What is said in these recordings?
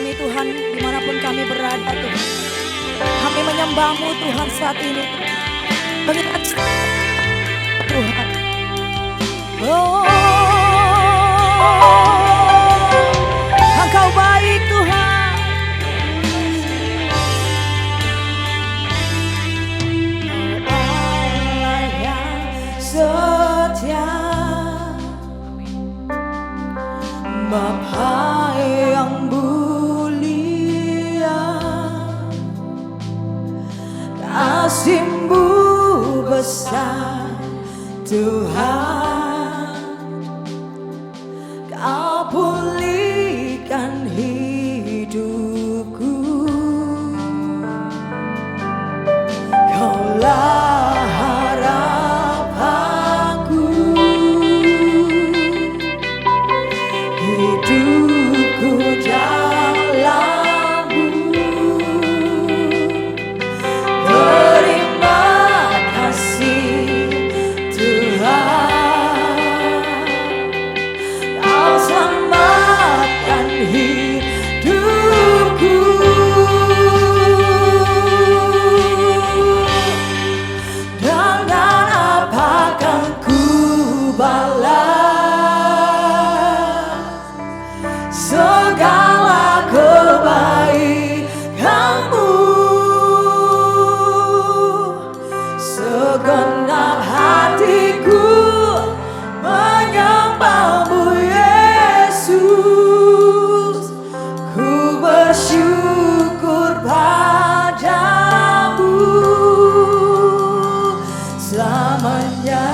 ini Tuhan, dimanapun kami berada Tuhan. Kami menyembah-Mu Tuhan saat ini. Mengingat Tuhan. Oh, Engkau baik Tuhan. Allah yang setia, Bapa yang mulia, kasih-Mu besar Tuhan. Kau pulihkan hidupku, Kaulah harapanku, hidupku dalam-Mu. Terima kasih Tuhan, Kau selamatkan hidupku. Dengan apakah ku balas segala kebaikan-Mu? Segenap hatiku menyembah-Mu Yesus. Ku bersyukur padamu selamanya.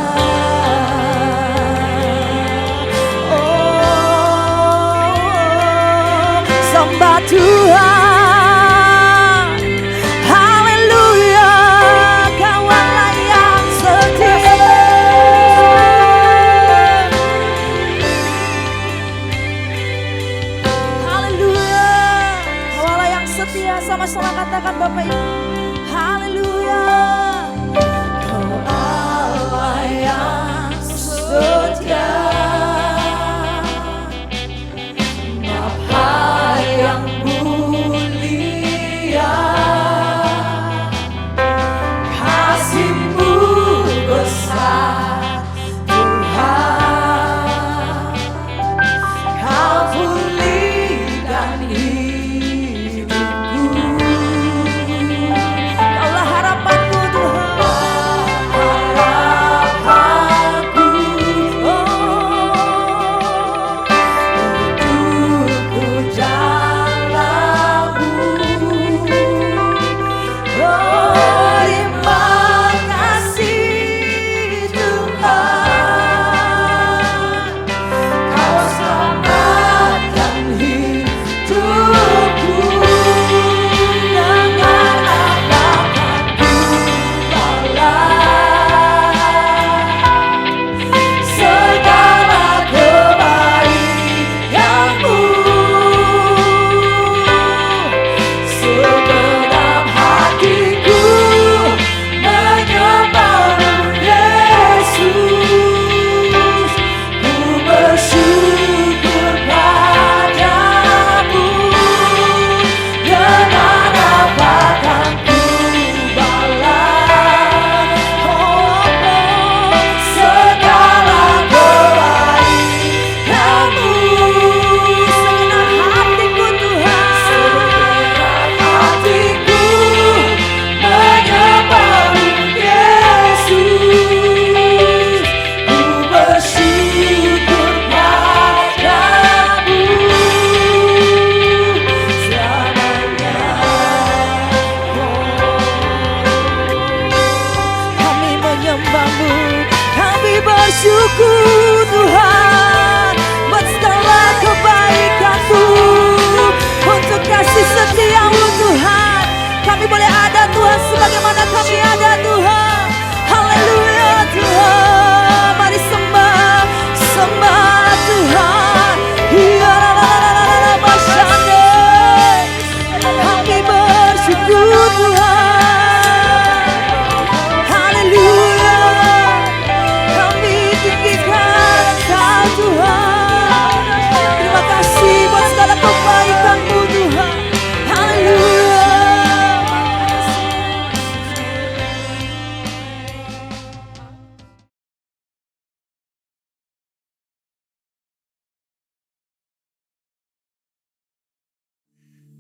Oh, sembah Tuhan, haleluya, Kaulah yang setia. Haleluya, Kaulah yang setia. Sama-sama katakan Bapak Ibu, haleluya. Kau Allah yang setia, Bapa yang mulia, kasih-Mu besar Tuhan. Kau pulihkan hidupku, Kaulah harapanku Tuhan, harapanku. Oh,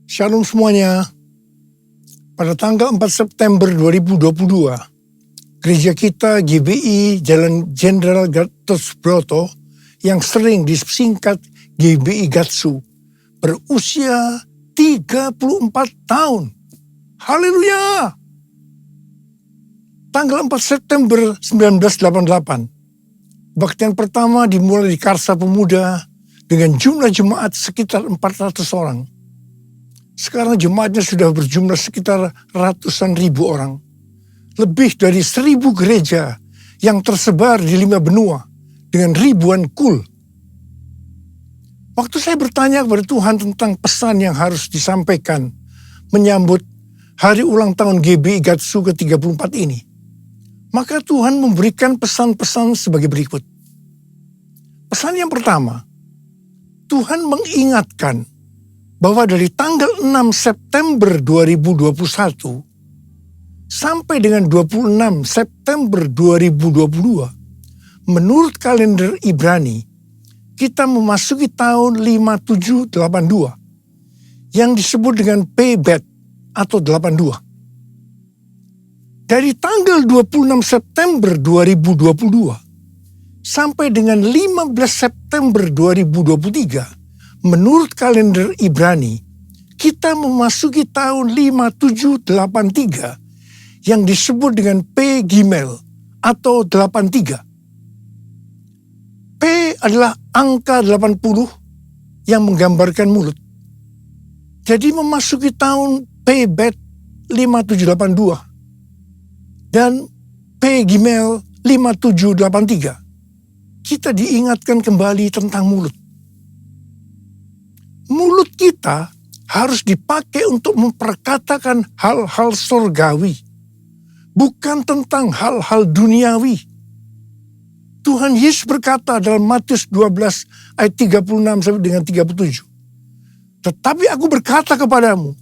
Shalom semuanya. Pada tanggal 4 September 2022, gereja kita GBI Jalan Jenderal Gatot Subroto yang sering disingkat GBI Gatsu berusia 34 tahun. Haleluya! Tanggal 4 September 1988, kebaktian pertama dimulai di Karsa Pemuda dengan jumlah jemaat sekitar 400 orang. Sekarang jemaatnya sudah berjumlah sekitar ratusan ribu orang. Lebih dari 1.000 gereja yang tersebar di 5 benua dengan ribuan kul. Waktu saya bertanya kepada Tuhan tentang pesan yang harus disampaikan menyambut hari ulang tahun GBI Gatsu ke-34 ini, maka Tuhan memberikan pesan-pesan sebagai berikut. Pesan yang pertama, Tuhan mengingatkan bahwa dari tanggal 6 September 2021 sampai dengan 26 September 2022, menurut kalender Ibrani, kita memasuki tahun 5782 yang disebut dengan Pebet atau 82. Dari tanggal 26 September 2022 sampai dengan 15 September 2023, menurut kalender Ibrani, kita memasuki tahun 5783 yang disebut dengan P Gimel atau 83. P adalah angka 80 yang menggambarkan mulut. Jadi memasuki tahun P Bet 5782 dan P Gimel 5783, kita diingatkan kembali tentang mulut. Mulut kita harus dipakai untuk memperkatakan hal-hal surgawi, bukan tentang hal-hal duniawi. Tuhan Yesus berkata dalam Matius 12 ayat 36 sampai dengan 37. Tetapi aku berkata kepadamu,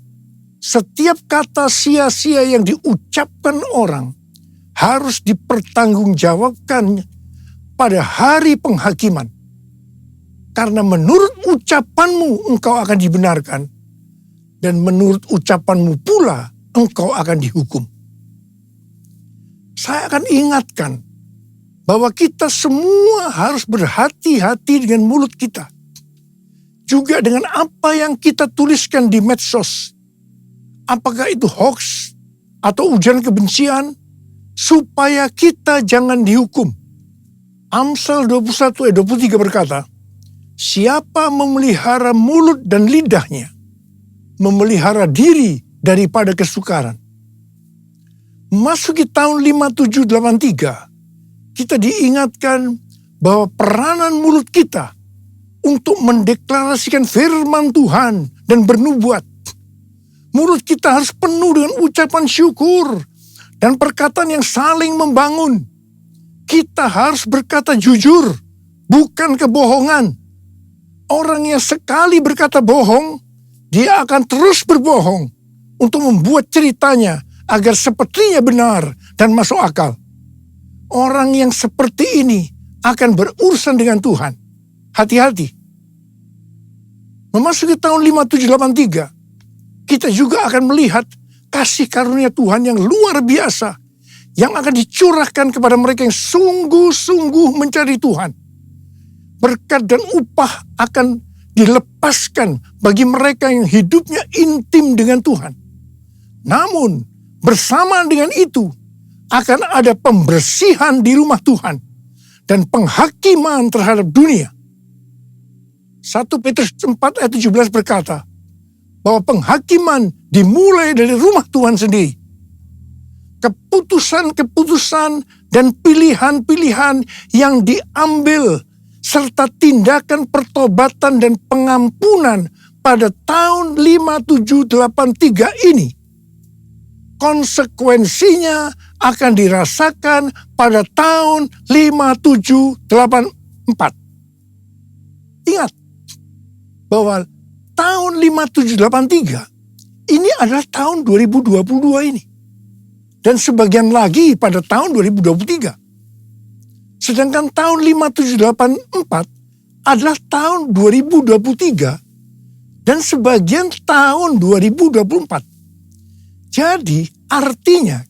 setiap kata sia-sia yang diucapkan orang harus dipertanggungjawabkan pada hari penghakiman. Karena menurut ucapanmu engkau akan dibenarkan, dan menurut ucapanmu pula engkau akan dihukum. Saya akan ingatkan bahwa kita semua harus berhati-hati dengan mulut kita. Juga dengan apa yang kita tuliskan di medsos. Apakah itu hoax atau ujaran kebencian, supaya kita jangan dihukum. Amsal 21 ayat 23 berkata, siapa memelihara mulut dan lidahnya, memelihara diri daripada kesukaran. Memasuki tahun 5783, kita diingatkan bahwa peranan mulut kita untuk mendeklarasikan firman Tuhan dan bernubuat. Mulut kita harus penuh dengan ucapan syukur dan perkataan yang saling membangun. Kita harus berkata jujur, bukan kebohongan. Orang yang sekali berkata bohong, dia akan terus berbohong untuk membuat ceritanya agar sepertinya benar dan masuk akal. Orang yang seperti ini akan berurusan dengan Tuhan. Hati-hati. Memasuki tahun 5783, kita juga akan melihat kasih karunia Tuhan yang luar biasa yang akan dicurahkan kepada mereka yang sungguh-sungguh mencari Tuhan. Berkat dan upah akan dilepaskan bagi mereka yang hidupnya intim dengan Tuhan. Namun, bersamaan dengan itu, akan ada pembersihan di rumah Tuhan dan penghakiman terhadap dunia. 1 Petrus 4 ayat 17 berkata, bahwa penghakiman dimulai dari rumah Tuhan sendiri. Keputusan-keputusan dan pilihan-pilihan yang diambil serta tindakan pertobatan dan pengampunan pada tahun 5783 ini, konsekuensinya akan dirasakan pada tahun 5784. Ingat bahwa tahun 5783 ini adalah tahun 2022 ini. Dan sebagian lagi pada tahun 2023. Sedangkan tahun 5784 adalah tahun 2023 dan sebagian tahun 2024. Jadi artinya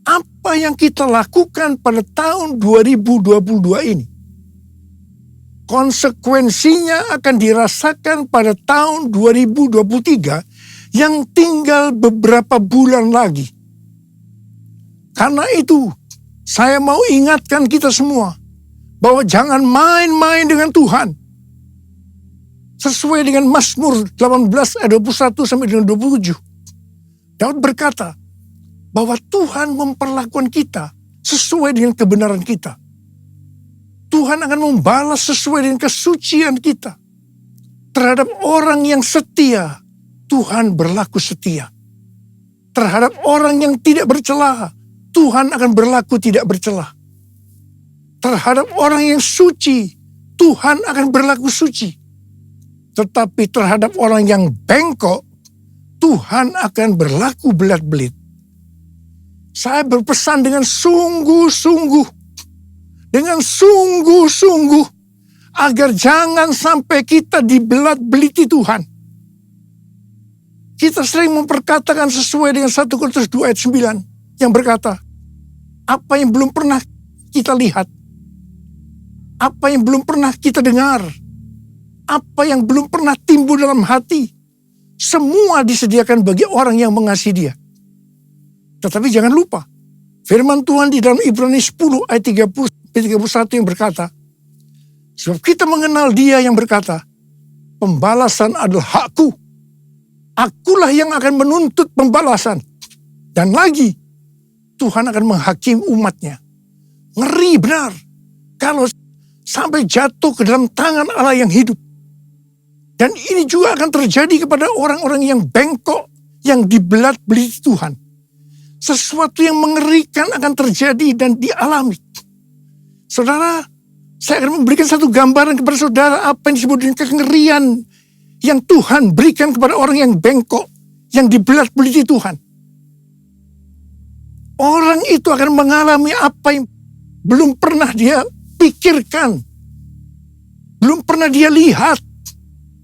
apa yang kita lakukan pada tahun 2022 ini, konsekuensinya akan dirasakan pada tahun 2023 yang tinggal beberapa bulan lagi. Karena itu, saya mau ingatkan kita semua bahwa jangan main-main dengan Tuhan. Sesuai dengan Mazmur 18 ayat 21 sampai dengan 27. Daud berkata bahwa Tuhan memperlakukan kita sesuai dengan kebenaran kita. Tuhan akan membalas sesuai dengan kesucian kita. Terhadap orang yang setia, Tuhan berlaku setia. Terhadap orang yang tidak bercela, Tuhan akan berlaku tidak bercela. Terhadap orang yang suci, Tuhan akan berlaku suci. Tetapi terhadap orang yang bengkok, Tuhan akan berlaku belat-belit. Saya berpesan dengan sungguh-sungguh, agar jangan sampai kita dibelat-beliti Tuhan. Kita sering memperkatakan sesuai dengan 1 Korintus 2 ayat 9 yang berkata, apa yang belum pernah kita lihat, apa yang belum pernah kita dengar, apa yang belum pernah timbul dalam hati, semua disediakan bagi orang yang mengasihi Dia. Tetapi jangan lupa, firman Tuhan di dalam Ibrani 10 ayat 30-31 yang berkata, sebab kita mengenal Dia yang berkata, pembalasan adalah hakku, akulah yang akan menuntut pembalasan. Dan lagi, Tuhan akan menghakimi umatnya. Ngeri benar kalau sampai jatuh ke dalam tangan Allah yang hidup. Dan ini juga akan terjadi kepada orang-orang yang bengkok, yang dibelat-beliti Tuhan. Sesuatu yang mengerikan akan terjadi dan dialami. Saudara, saya akan memberikan satu gambaran kepada saudara apa yang disebut dengan kengerian yang Tuhan berikan kepada orang yang bengkok, yang dibelat-beliti Tuhan. Orang itu akan mengalami apa yang belum pernah dia pikirkan, belum pernah dia lihat,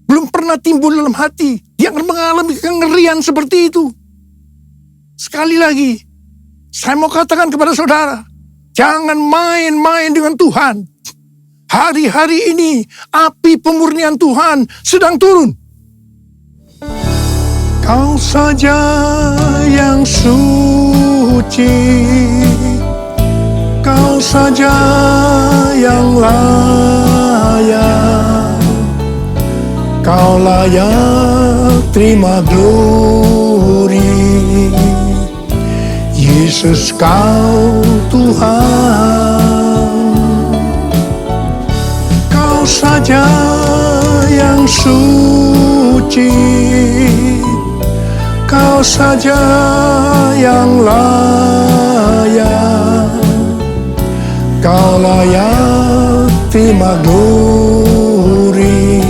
belum pernah timbul dalam hati. Dia akan mengalami kengerian seperti itu. Sekali lagi, saya mau katakan kepada saudara, jangan main-main dengan Tuhan. Hari-hari ini, api pemurnian Tuhan sedang turun. Kau saja yang suci, Kau saja yang layak, Kau layak terima glori. Yesus Kau Tuhan, Kau saja yang suci, Kau saja yang layak, Kau layak terima glori.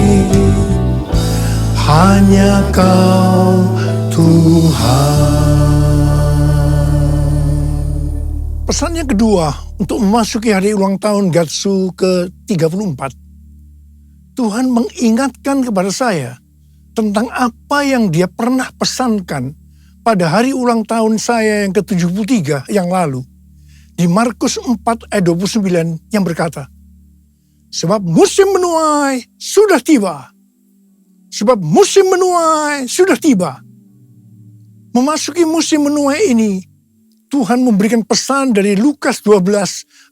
Hanya Kau Tuhan. Pesan yang kedua untuk memasuki hari ulang tahun Gatsu ke-34. Tuhan mengingatkan kepada saya tentang apa yang Dia pernah pesankan pada hari ulang tahun saya yang ke-73 yang lalu. Di Markus 4 ayat 29 yang berkata, sebab musim menuai sudah tiba. Sebab musim menuai sudah tiba. Memasuki musim menuai ini, Tuhan memberikan pesan dari Lukas 12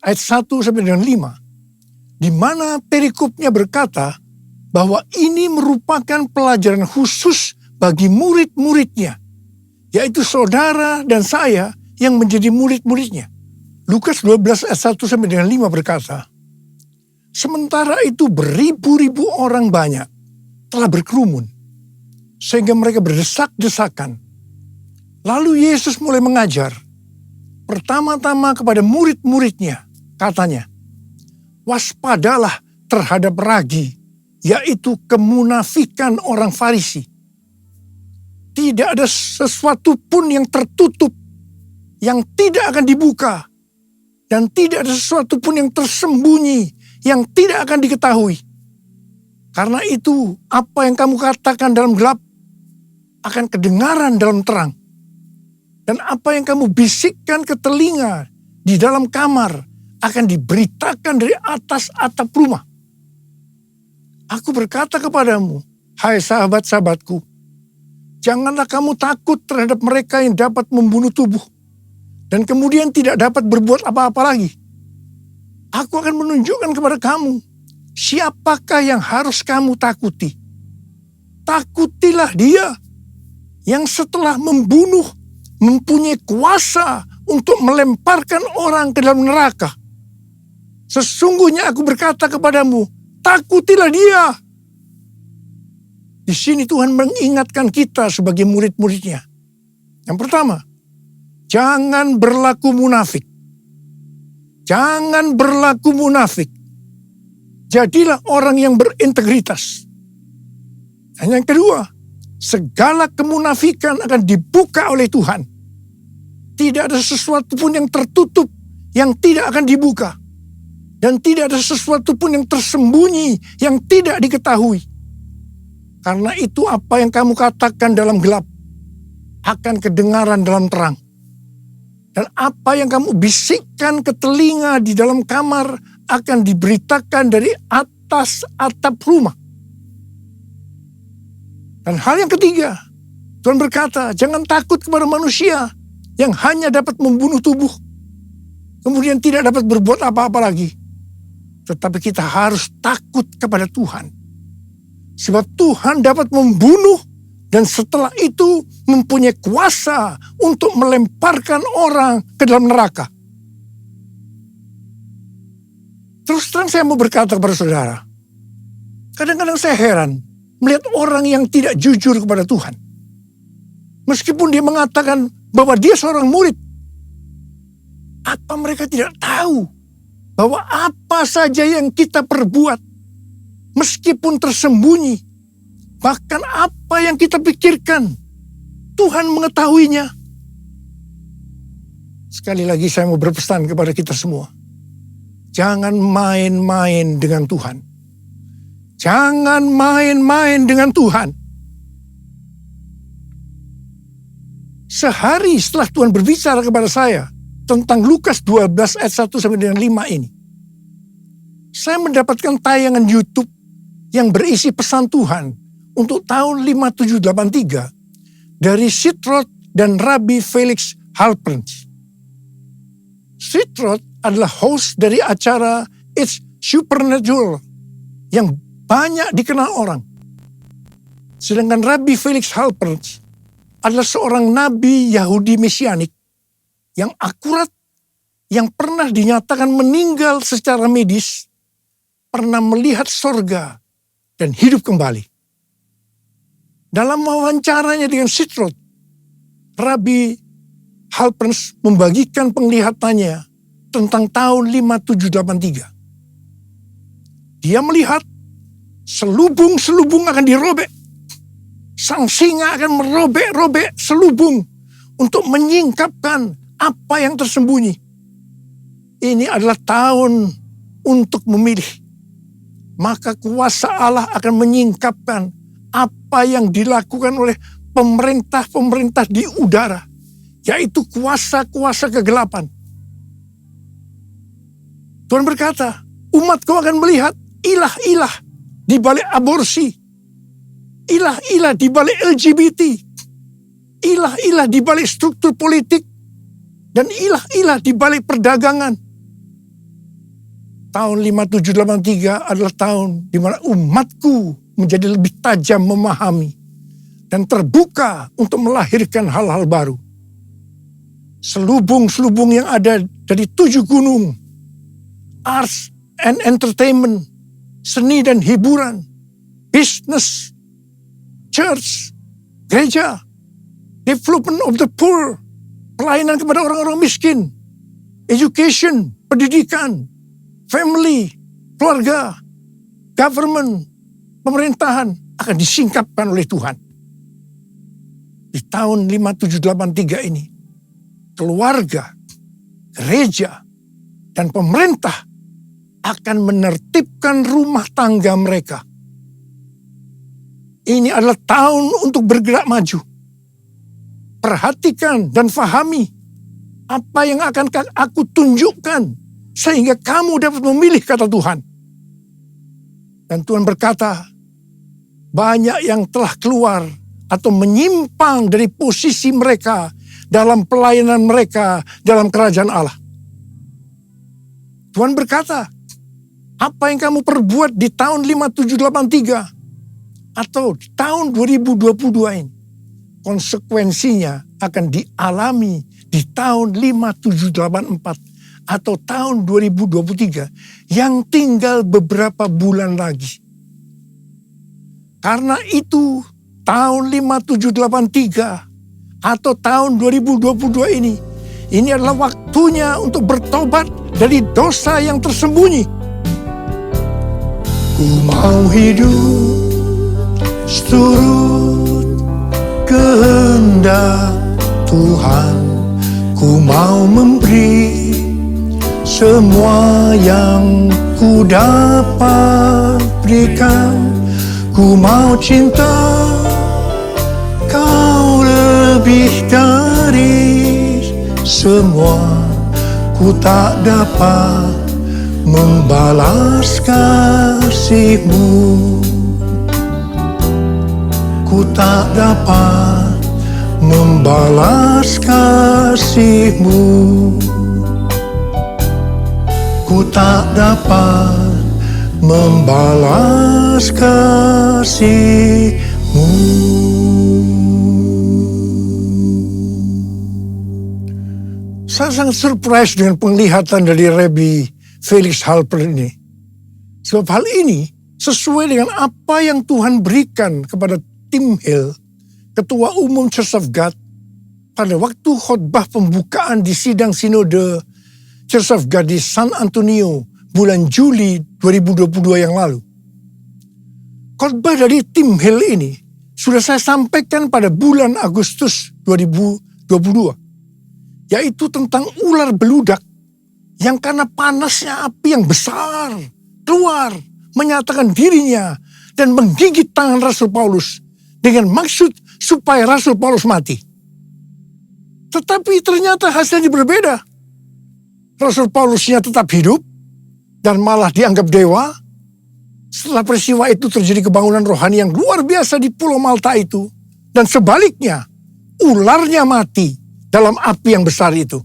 ayat 1 sampai dengan 5. Di mana perikopnya berkata, bahwa ini merupakan pelajaran khusus bagi murid-muridnya, yaitu saudara dan saya yang menjadi murid-muridnya. Lukas 12 ayat 1 sampai dengan 5 berkata, sementara itu beribu-ribu orang banyak telah berkerumun, sehingga mereka berdesak-desakan. Lalu Yesus mulai mengajar, pertama-tama kepada murid-muridnya, katanya, waspadalah terhadap ragi, yaitu kemunafikan orang Farisi. Tidak ada sesuatu pun yang tertutup, yang tidak akan dibuka, dan tidak ada sesuatu pun yang tersembunyi, yang tidak akan diketahui. Karena itu, apa yang kamu katakan dalam gelap akan kedengaran dalam terang. Dan apa yang kamu bisikkan ke telinga di dalam kamar akan diberitakan dari atas atap rumah. Aku berkata kepadamu, hai sahabat-sahabatku, janganlah kamu takut terhadap mereka yang dapat membunuh tubuh dan kemudian tidak dapat berbuat apa-apa lagi. Aku akan menunjukkan kepada kamu siapakah yang harus kamu takuti. Takutilah dia yang setelah membunuh mempunyai kuasa untuk melemparkan orang ke dalam neraka. Sesungguhnya aku berkata kepadamu, takutilah dia. Di sini Tuhan mengingatkan kita sebagai murid-muridnya. Yang pertama, jangan berlaku munafik. Jangan berlaku munafik. Jadilah orang yang berintegritas. Dan yang kedua, segala kemunafikan akan dibuka oleh Tuhan. Tidak ada sesuatu pun yang tertutup yang tidak akan dibuka. Dan tidak ada sesuatu pun yang tersembunyi yang tidak diketahui. Karena itu apa yang kamu katakan dalam gelap akan kedengaran dalam terang. Dan apa yang kamu bisikkan ke telinga di dalam kamar akan diberitakan dari atas atap rumah. Dan hal yang ketiga, Tuhan berkata, jangan takut kepada manusia yang hanya dapat membunuh tubuh, kemudian tidak dapat berbuat apa-apa lagi. Tetapi kita harus takut kepada Tuhan. Sebab Tuhan dapat membunuh dan setelah itu mempunyai kuasa untuk melemparkan orang ke dalam neraka. Terus terang saya mau berkata kepada saudara, kadang-kadang saya heran melihat orang yang tidak jujur kepada Tuhan. Meskipun dia mengatakan bahwa dia seorang murid, apa mereka tidak tahu bahwa apa saja yang kita perbuat, meskipun tersembunyi, bahkan apa yang kita pikirkan, Tuhan mengetahuinya. Sekali lagi saya mau berpesan kepada kita semua, jangan main-main dengan Tuhan. Jangan main-main dengan Tuhan. Sehari setelah Tuhan berbicara kepada saya tentang Lukas 12 ayat 1 sampai dengan 5 ini, saya mendapatkan tayangan YouTube yang berisi pesan Tuhan untuk tahun 5783 dari Sitroth dan Rabbi Felix Halperns. Sitroth adalah host dari acara It's Supernatural yang banyak dikenal orang. Sedangkan Rabbi Felix Halperns adalah seorang nabi Yahudi Mesianik yang akurat, yang pernah dinyatakan meninggal secara medis, pernah melihat sorga dan hidup kembali. Dalam wawancaranya dengan Sitroth, Rabbi Halperns membagikan penglihatannya tentang tahun 5783. Dia melihat selubung-selubung akan dirobek. Sang singa akan merobek-robek selubung untuk menyingkapkan apa yang tersembunyi. Ini adalah tahun untuk memilih. Maka kuasa Allah akan menyingkapkan apa yang dilakukan oleh pemerintah-pemerintah di udara, yaitu kuasa-kuasa kegelapan. Tuhan berkata, umatku akan melihat ilah-ilah di balik aborsi, ilah-ilah di balik LGBT, ilah-ilah di balik struktur politik, dan ilah-ilah di balik perdagangan. Tahun 5783 adalah tahun di mana umatku menjadi lebih tajam memahami dan terbuka untuk melahirkan hal-hal baru. Selubung-selubung yang ada dari 7 gunung, arts and entertainment, seni dan hiburan, business, church, gereja, development of the poor, pelayanan kepada orang-orang miskin, education, pendidikan, family, keluarga, government, pemerintahan akan disingkapkan oleh Tuhan. Di tahun 5783 ini, keluarga, gereja, dan pemerintah akan menertibkan rumah tangga mereka Ini adalah tahun untuk bergerak maju. Perhatikan dan fahami apa yang akan aku tunjukkan sehingga kamu dapat memilih kata Tuhan. Dan Tuhan berkata, banyak yang telah keluar atau menyimpang dari posisi mereka dalam pelayanan mereka dalam kerajaan Allah. Tuhan berkata, apa yang kamu perbuat di tahun 5783 atau di tahun 2022 ini, konsekuensinya akan dialami di tahun 5784 atau tahun 2023 yang tinggal beberapa bulan lagi. Karena itu tahun 5783 atau tahun 2022 ini adalah waktunya untuk bertobat dari dosa yang tersembunyi. Ku mau hidup seturut kehendak Tuhan, ku mau memberi semua yang ku dapat berikan. Ku mau cinta kau lebih dari semua. Ku tak dapat membalas kasih-Mu. Ku tak dapat membalas kasih-Mu. Ku tak dapat membalas kasih-Mu. Saya sangat surprise dengan penglihatan dari Rabbi Felix Halper ini. Sebab hal ini sesuai dengan apa yang Tuhan berikan kepada Tim Hill, Ketua Umum Church of God, pada waktu khotbah pembukaan di sidang sinode Church of God di San Antonio bulan Juli 2022 yang lalu. Khotbah dari Tim Hill ini sudah saya sampaikan pada bulan Agustus 2022, yaitu tentang ular beludak yang karena panasnya api yang besar keluar menyatakan dirinya dan menggigit tangan Rasul Paulus dengan maksud supaya Rasul Paulus mati. Tetapi ternyata hasilnya berbeda. Rasul Paulusnya tetap hidup dan malah dianggap dewa. Setelah peristiwa itu terjadi kebangunan rohani yang luar biasa di Pulau Malta itu. Dan sebaliknya, ularnya mati dalam api yang besar itu.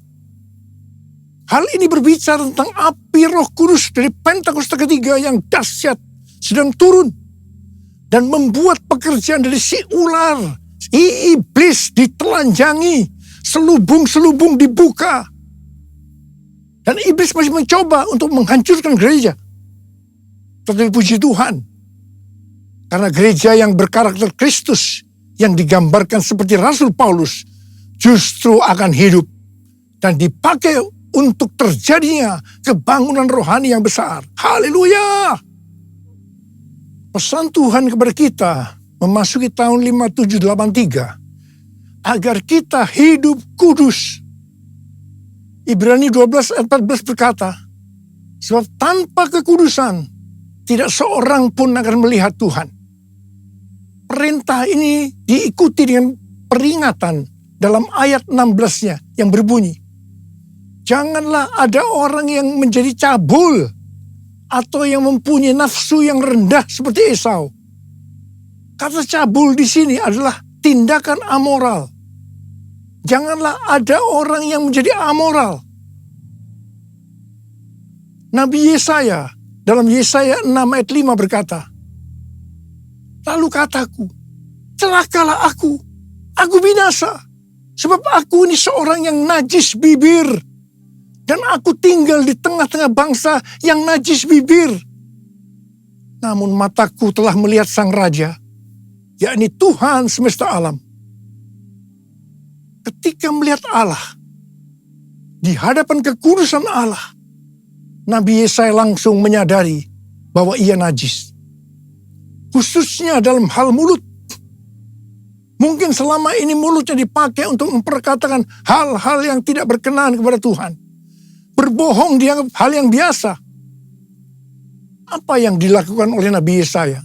Hal ini berbicara tentang api Roh Kudus dari Pentakosta ketiga yang dahsyat sedang turun dan membuat pekerjaan dari si ular, si iblis ditelanjangi, selubung-selubung dibuka. Dan iblis masih mencoba untuk menghancurkan gereja. Tetapi puji Tuhan, karena gereja yang berkarakter Kristus yang digambarkan seperti Rasul Paulus justru akan hidup dan dipakai untuk terjadinya kebangunan rohani yang besar. Haleluya! Pesan Tuhan kepada kita memasuki tahun 5783 agar kita hidup kudus. Ibrani 12 ayat 14 berkata, sebab tanpa kekudusan tidak seorang pun akan melihat Tuhan. Perintah ini diikuti dengan peringatan dalam ayat 16-nya yang berbunyi, janganlah ada orang yang menjadi cabul atau yang mempunyai nafsu yang rendah seperti Esau. Kata cabul di sini adalah tindakan amoral. Janganlah ada orang yang menjadi amoral. Nabi Yesaya dalam Yesaya 6 ayat 5 berkata, lalu kataku, celakalah aku binasa, sebab aku ini seorang yang najis bibir, dan aku tinggal di tengah-tengah bangsa yang najis bibir. Namun mataku telah melihat Sang Raja, yakni Tuhan semesta alam. Ketika melihat Allah, di hadapan kekudusan Allah, Nabi Yesaya langsung menyadari bahwa ia najis. Khususnya dalam hal mulut. Mungkin selama ini mulutnya dipakai untuk memperkatakan hal-hal yang tidak berkenan kepada Tuhan. Berbohong dianggap hal yang biasa. Apa yang dilakukan oleh Nabi Yesaya?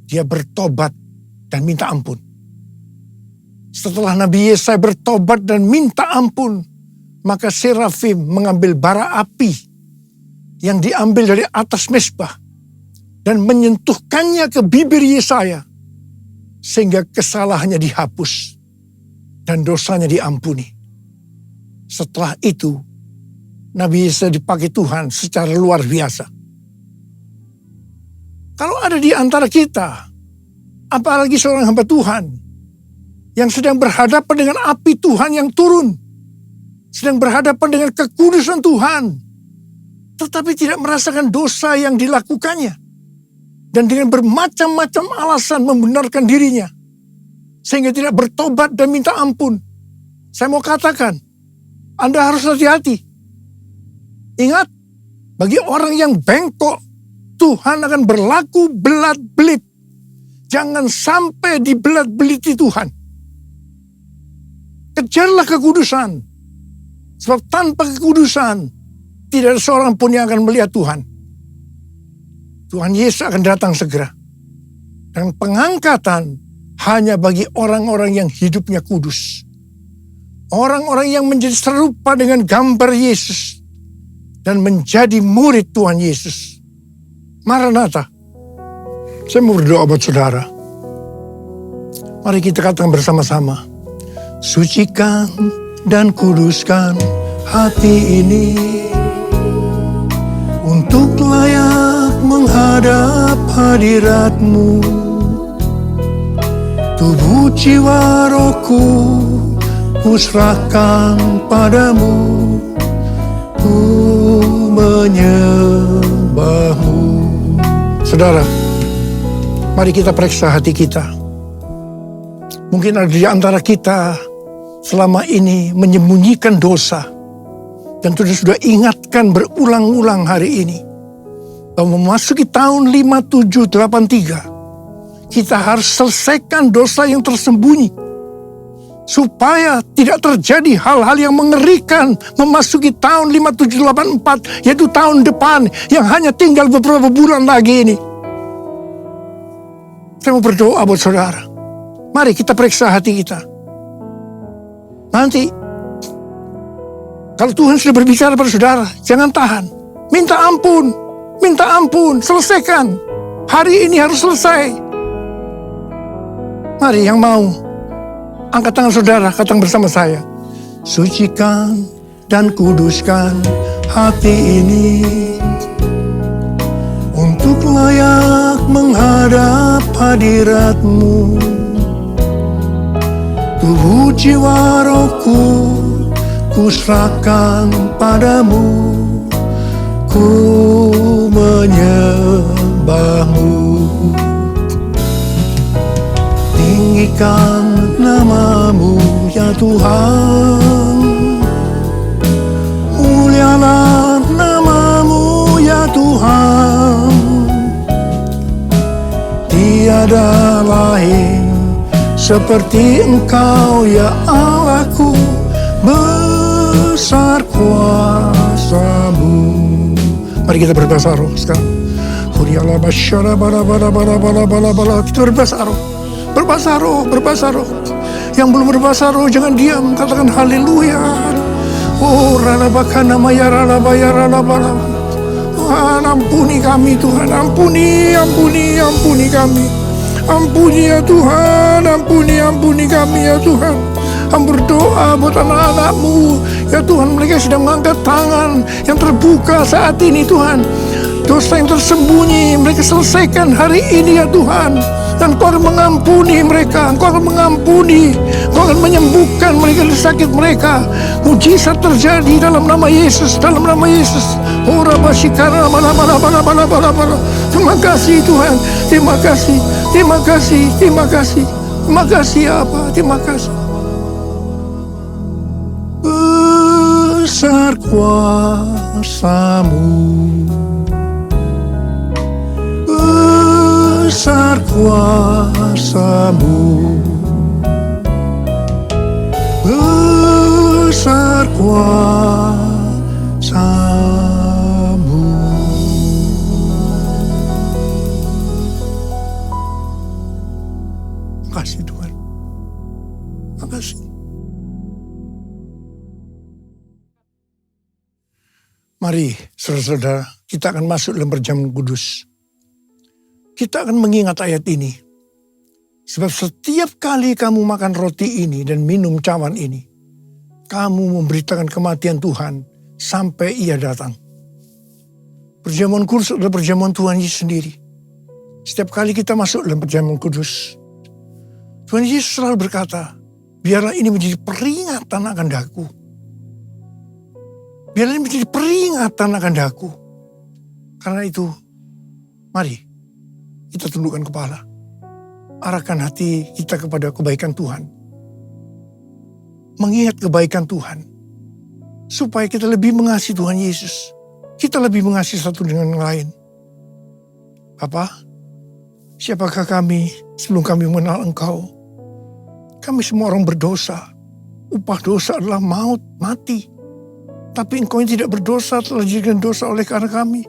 dia bertobat dan minta ampun. Setelah Nabi Yesaya bertobat dan minta ampun, maka serafim mengambil bara api yang diambil dari atas mezbah dan menyentuhkannya ke bibir Yesaya, sehingga kesalahannya dihapus dan dosanya diampuni. Setelah itu, Nabi Yesaya dipakai Tuhan secara luar biasa. Kalau ada di antara kita, apalagi seorang hamba Tuhan yang sedang berhadapan dengan api Tuhan yang turun, sedang berhadapan dengan kekudusan Tuhan, tetapi tidak merasakan dosa yang dilakukannya, dan dengan bermacam-macam alasan membenarkan dirinya, sehingga tidak bertobat dan minta ampun. Saya mau katakan, Anda harus hati-hati. Ingat, bagi orang yang bengkok, Tuhan akan berlaku belat-belit. Jangan sampai dibelat-beliti Tuhan. Kejarlah kekudusan. Sebab tanpa kekudusan, tidak ada seorang pun yang akan melihat Tuhan. Tuhan Yesus akan datang segera. Dan pengangkatan hanya bagi orang-orang yang hidupnya kudus. Orang-orang yang menjadi serupa dengan gambar Yesus. Dan menjadi murid Tuhan Yesus. Maranatha. Saya mau berdoa buat saudara. Mari kita katakan bersama-sama. Sucikan dan kuduskan hati ini untuk layak menghadap hadirat-Mu. Tubuh jiwa rohku kuserahkan padamu, ku menyembah-Mu. Saudara, mari kita periksa hati kita. Mungkin ada di antara kita selama ini menyembunyikan dosa. Dan sudah ingatkan berulang-ulang hari ini. Bahwa memasuki tahun 5783. Kita harus selesaikan dosa yang tersembunyi. Supaya tidak terjadi hal-hal yang mengerikan memasuki tahun 5784. Yaitu tahun depan yang hanya tinggal beberapa bulan lagi ini. Saya mau berdoa buat saudara. Mari kita periksa hati kita. Nanti, kalau Tuhan sudah berbicara pada saudara, jangan tahan. Minta ampun, selesaikan. Hari ini harus selesai. Mari yang mau, angkat tangan saudara, katakan bersama saya. Sucikan dan kuduskan hati ini untuk layak menghadap hadirat-Mu. Tubuh jiwa rohku kuserahkan padamu, ku menyembah-Mu. Tinggikan nama-Mu ya Tuhan, mulialah nama-Mu ya Tuhan. Tiada lain seperti Engkau ya Allahku, besar kuasa-Mu. Mari kita berbahasa roh sekarang. Kita berbahasa roh. Berbahasa roh. Yang belum berbahasa roh jangan diam, katakan haleluya. Oh, ralabakana maya ralabaya ralabala. Tuhan, ampuni kami Tuhan, ampuni kami. Ampuni ya Tuhan, ampuni kami ya Tuhan. Kami berdoa buat anak-anak-Mu ya Tuhan, mereka sedang mengangkat tangan yang terbuka saat ini Tuhan. Dosa yang tersembunyi mereka selesaikan hari ini ya Tuhan. Dan Engkau akan mengampuni mereka, Engkau akan mengampuni, Engkau akan menyembuhkan mereka dari sakit mereka. Mujizat terjadi dalam nama Yesus, dalam nama Yesus. Terima kasih Tuhan, terima kasih ya Bapa, terima kasih. Besar kuasa-Mu, besar kuasa-Mu, besar kuasa-Mu. Makasih Tuhan. Makasih. Mari saudara-saudara, kita akan masuk dalam perjamuan kudus. Kita akan mengingat ayat ini. Sebab setiap kali kamu makan roti ini dan minum cawan ini, kamu memberitakan kematian Tuhan sampai Ia datang. Perjamuan kudus adalah perjamuan Tuhan Yesus sendiri. Setiap kali kita masuk dalam perjamuan kudus, Tuhan Yesus selalu berkata, biarlah ini menjadi peringatan akan daku. Biarlah ini menjadi peringatan akan daku. Karena itu, mari kita tundukkan kepala. Arahkan hati kita kepada kebaikan Tuhan. Mengingat kebaikan Tuhan. Supaya kita lebih mengasihi Tuhan Yesus. Kita lebih mengasihi satu dengan yang lain. Bapa, siapakah kami sebelum kami mengenal Engkau? Kami semua orang berdosa. Upah dosa adalah maut, mati. Tapi Engkau yang tidak berdosa telah dijadikan dosa oleh karena kami.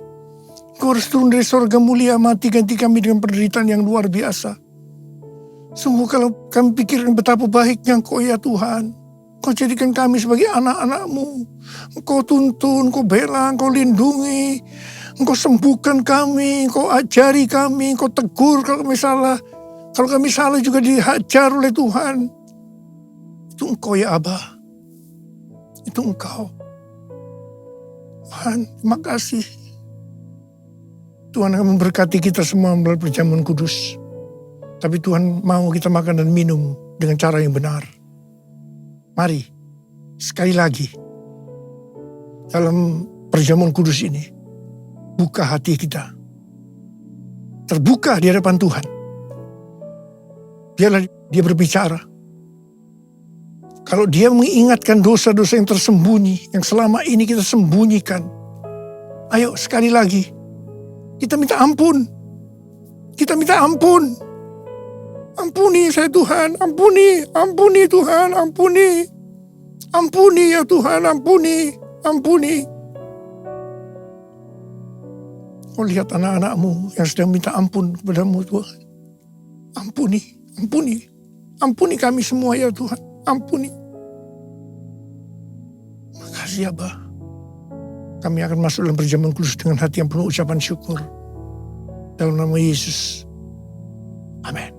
Engkau harus turun dari surga mulia, mati ganti kami dengan penderitaan yang luar biasa. Sungguh kalau kami pikirkan betapa baiknya Engkau ya Tuhan. Engkau jadikan kami sebagai anak-anak-Mu. Engkau tuntun, Engkau bela, Engkau lindungi. Engkau sembuhkan kami, Engkau ajari kami, Engkau tegur kalau kami salah. Kalau kami salah juga dihajar oleh Tuhan. Itu Engkau ya Abah. Itu Engkau. Tuhan, terima kasih. Tuhan akan memberkati kita semua melalui perjamuan kudus. Tapi Tuhan mau kita makan dan minum dengan cara yang benar. Mari, sekali lagi, dalam perjamuan kudus ini, buka hati kita. Terbuka di hadapan Tuhan. Biarlah Dia berbicara. Kalau Dia mengingatkan dosa-dosa yang tersembunyi, yang selama ini kita sembunyikan. Ayo sekali lagi, kita minta ampun. Kita minta ampun. Ampuni saya Tuhan, ampuni Tuhan, ampuni. Ampuni ya Tuhan, ampuni. Kau lihat anak-anak-Mu yang sedang minta ampun kepada-Mu Tuhan. Ampuni kami semua ya Tuhan, ampuni. Makasih ya Abah. Kami akan masuk dalam perjamuan kudus dengan hati yang penuh ucapan syukur. Dalam nama Yesus. Amin.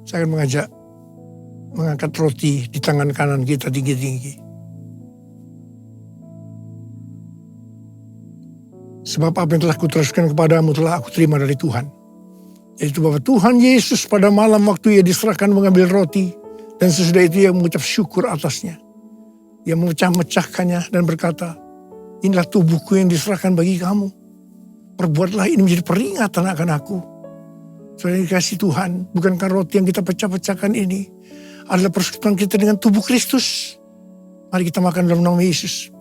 Saya akan mengangkat roti di tangan kanan kita tinggi-tinggi. Sebab apa yang telah kuteruskan kepadamu telah aku terima dari Tuhan. Yaitu bahwa Tuhan Yesus pada malam waktu Ia diserahkan mengambil roti. Dan sesudah itu Ia mengucap syukur atasnya. Ia memecah-mecahkannya dan berkata, inilah tubuhku yang diserahkan bagi kamu. Perbuatlah ini menjadi peringatan akan aku. Saudara dikasih Tuhan, bukankah roti yang kita pecah-pecahkan ini adalah persekutuan kita dengan tubuh Kristus? Mari kita makan dalam nama Yesus.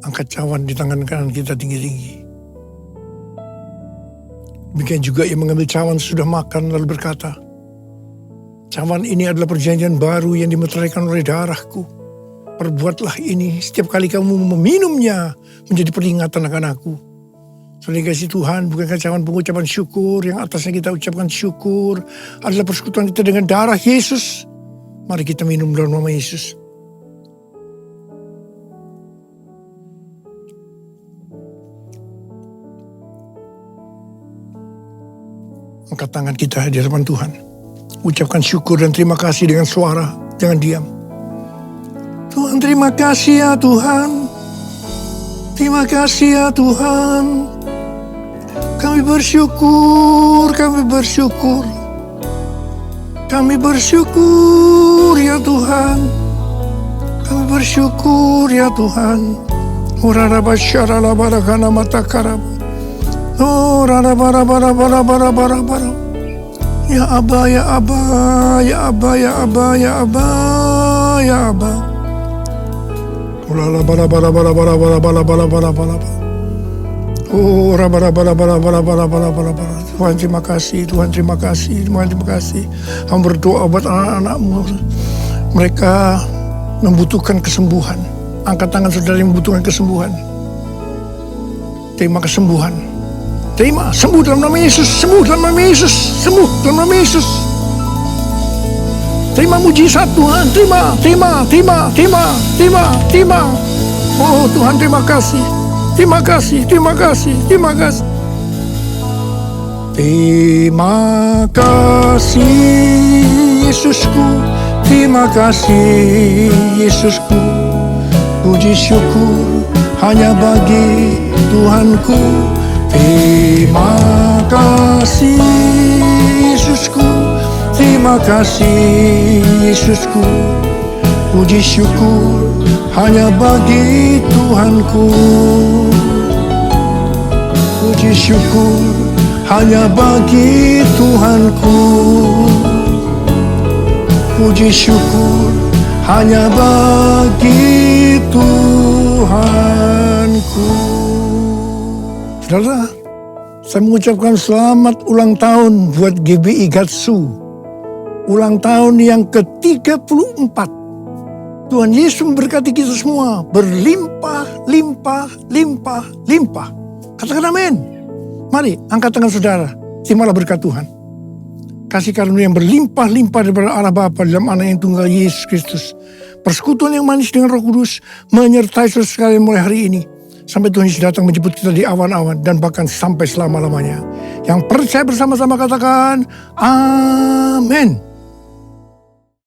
Angkat cawan di tangan kanan kita tinggi-tinggi. Demikian juga Ia mengambil cawan sudah makan lalu berkata, cawan ini adalah perjanjian baru yang dimeteraikan oleh darahku. Perbuatlah ini setiap kali kamu meminumnya menjadi peringatan akan aku. Saudara kasih Tuhan, bukankah cawan pengucapan syukur yang atasnya kita ucapkan syukur adalah persekutuan kita dengan darah Yesus. Mari kita minum dalam nama Yesus. Angkat tangan kita di hadapan Tuhan. Ucapkan syukur dan terima kasih dengan suara. Jangan diam. Tuhan, terima kasih ya Tuhan. Terima kasih ya Tuhan. Kami bersyukur, kami bersyukur. Kami bersyukur ya Tuhan. Kami bersyukur ya Tuhan. Urarabasyarala barakana matakarab. Oh, rara bara bara bara bara bara bara. Ya Aba, ya Aba, ya Aba, ya Aba, ya Aba, ya Aba. Oh, Tuhan terima kasih, Tuhan terima kasih, Tuhan terima kasih. Hamba berdoa buat anak-anakmu. Mereka membutuhkan kesembuhan. Angkat tangan saudara yang membutuhkan kesembuhan. Terima kesembuhan. Terima, sembuh dalam nama Yesus, sembuh dalam nama Yesus, sembuh dalam nama Yesus. Terima mujizat Tuhan, terima. Oh Tuhan terima kasih. Terima kasih. Terima kasih Yesusku. Terima kasih Yesusku. Puji syukur hanya bagi Tuhanku. Terima kasih Yesusku. Terima kasih Yesusku. Puji syukur hanya bagi Tuhanku. Puji syukur hanya bagi Tuhanku. Puji syukur hanya bagi Tuhanku. Saudara, saya mengucapkan selamat ulang tahun buat GBI Gatsu. Ulang tahun yang ke-34. Tuhan Yesus memberkati kita semua. Berlimpah. Katakan amin. Mari, angkat tangan saudara. Terimalah berkat Tuhan. Kasih karunia yang berlimpah-limpah daripada Allah Bapa dalam Anak yang tunggal Yesus Kristus. Persekutuan yang manis dengan Roh Kudus menyertai saudara sekalian mulai hari ini. Sampai Tuhan Yesus datang menjemput kita di awan-awan dan bahkan sampai selama-lamanya. Yang percaya bersama-sama katakan, amin.